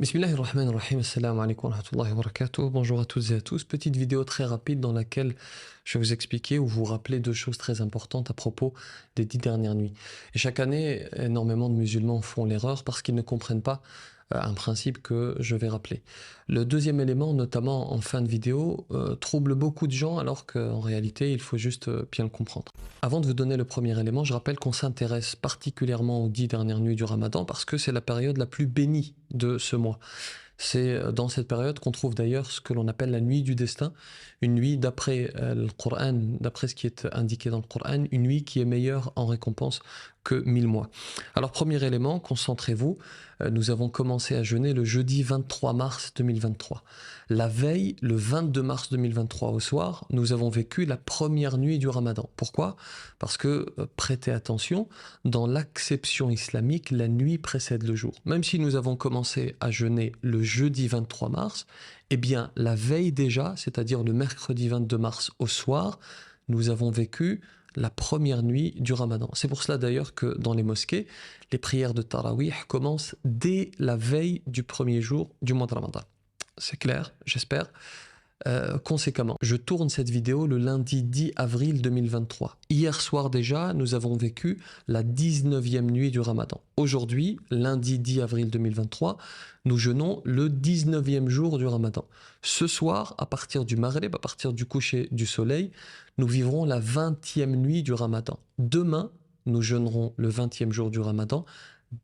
Bismillahirrahmanirrahim, assalamu alaikum wa rahmatullahi wa barakatuh. Bonjour à toutes et à tous. Petite vidéo très rapide dans laquelle je vais vous expliquer ou vous rappeler deux choses très importantes à propos des 10 dernières nuits. Et chaque année, énormément de musulmans font l'erreur parce qu'ils ne comprennent pas un principe que je vais rappeler. Le deuxième élément, notamment en fin de vidéo, trouble beaucoup de gens alors qu'en réalité, il faut juste bien le comprendre. Avant de vous donner le premier élément, je rappelle qu'on s'intéresse particulièrement aux 10 dernières nuits du Ramadan parce que c'est la période la plus bénie de ce mois. C'est dans cette période qu'on trouve d'ailleurs ce que l'on appelle la nuit du destin, une nuit d'après le Coran, d'après ce qui est indiqué dans le Coran, une nuit qui est meilleure en récompense que 1000 mois. Alors premier élément, concentrez-vous, nous avons commencé à jeûner le jeudi 23 mars 2023. La veille, le 22 mars 2023 au soir, nous avons vécu la première nuit du Ramadan. Pourquoi? Parce que, prêtez attention, dans l'acception islamique, la nuit précède le jour. Même si nous avons commencé à jeûner le jeudi 23 mars, eh bien la veille déjà, c'est-à-dire le mercredi 22 mars au soir, nous avons vécu la première nuit du Ramadan. C'est pour cela d'ailleurs que dans les mosquées, les prières de Tarawih commencent dès la veille du premier jour du mois de Ramadan. C'est clair, j'espère. Conséquemment, je tourne cette vidéo le lundi 10 avril 2023. Hier soir déjà, nous avons vécu la 19e nuit du Ramadan. Aujourd'hui, lundi 10 avril 2023, nous jeûnons le 19e jour du Ramadan. Ce soir, à partir du Maghrib, à partir du coucher du soleil, nous vivrons la 20e nuit du Ramadan. Demain, nous jeûnerons le 20e jour du Ramadan.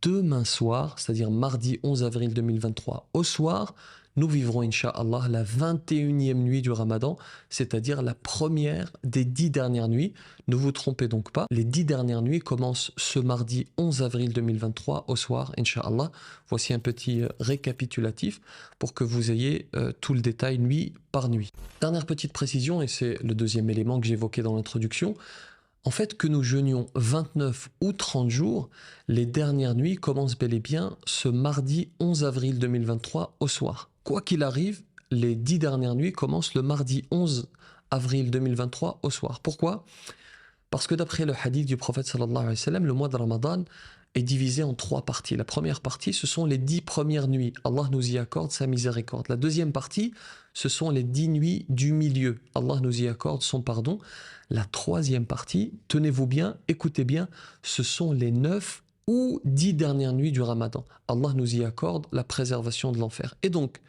Demain soir, c'est-à-dire mardi 11 avril 2023, au soir, nous vivrons, Inch'Allah, la 21e nuit du Ramadan, c'est-à-dire la première des 10 dernières nuits. Ne vous trompez donc pas, les 10 dernières nuits commencent ce mardi 11 avril 2023 au soir, Inch'Allah. Voici un petit récapitulatif pour que vous ayez tout le détail nuit par nuit. Dernière petite précision, et c'est le deuxième élément que j'évoquais dans l'introduction. En fait, que nous jeûnions 29 ou 30 jours, les dernières nuits commencent bel et bien ce mardi 11 avril 2023 au soir. Quoi qu'il arrive, les 10 dernières nuits commencent le mardi 11 avril 2023 au soir. Pourquoi? Parce que d'après le hadith du prophète sallallahu alayhi wa sallam, le mois de Ramadan est divisé en 3 parties. La première partie, ce sont les 10 premières nuits. Allah nous y accorde sa miséricorde. La deuxième partie, ce sont les 10 nuits du milieu. Allah nous y accorde son pardon. La troisième partie, tenez-vous bien, écoutez bien, ce sont les 9 ou 10 dernières nuits du Ramadan. Allah nous y accorde la préservation de l'enfer. Et donc,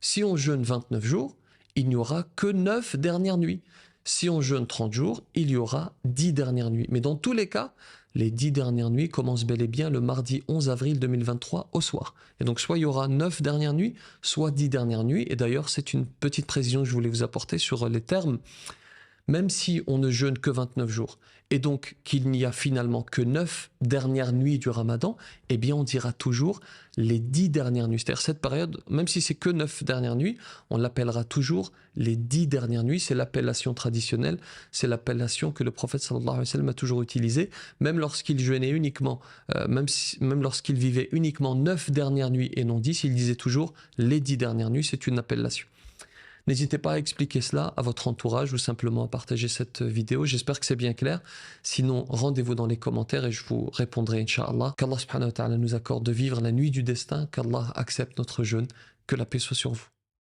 si on jeûne 29 jours, il n'y aura que 9 dernières nuits. Si on jeûne 30 jours, il y aura 10 dernières nuits. Mais dans tous les cas, les 10 dernières nuits commencent bel et bien le mardi 11 avril 2023 au soir. Et donc, soit il y aura 9 dernières nuits, soit 10 dernières nuits. Et d'ailleurs, c'est une petite précision que je voulais vous apporter sur les termes. Même si on ne jeûne que 29 jours, et donc qu'il n'y a finalement que 9 dernières nuits du Ramadan, eh bien on dira toujours les 10 dernières nuits. C'est-à-dire cette période, même si c'est que 9 dernières nuits, on l'appellera toujours les 10 dernières nuits. C'est l'appellation traditionnelle, c'est l'appellation que le prophète sallallahu alayhi wa sallam a toujours utilisée, même lorsqu'il jeûnait uniquement, même lorsqu'il vivait uniquement 9 dernières nuits et non 10, il disait toujours les 10 dernières nuits, c'est une appellation. N'hésitez pas à expliquer cela à votre entourage ou simplement à partager cette vidéo. J'espère que c'est bien clair. Sinon, rendez-vous dans les commentaires et je vous répondrai, Inch'Allah. Qu'Allah subhanahu wa ta'ala nous accorde de vivre la nuit du destin, qu'Allah accepte notre jeûne, que la paix soit sur vous.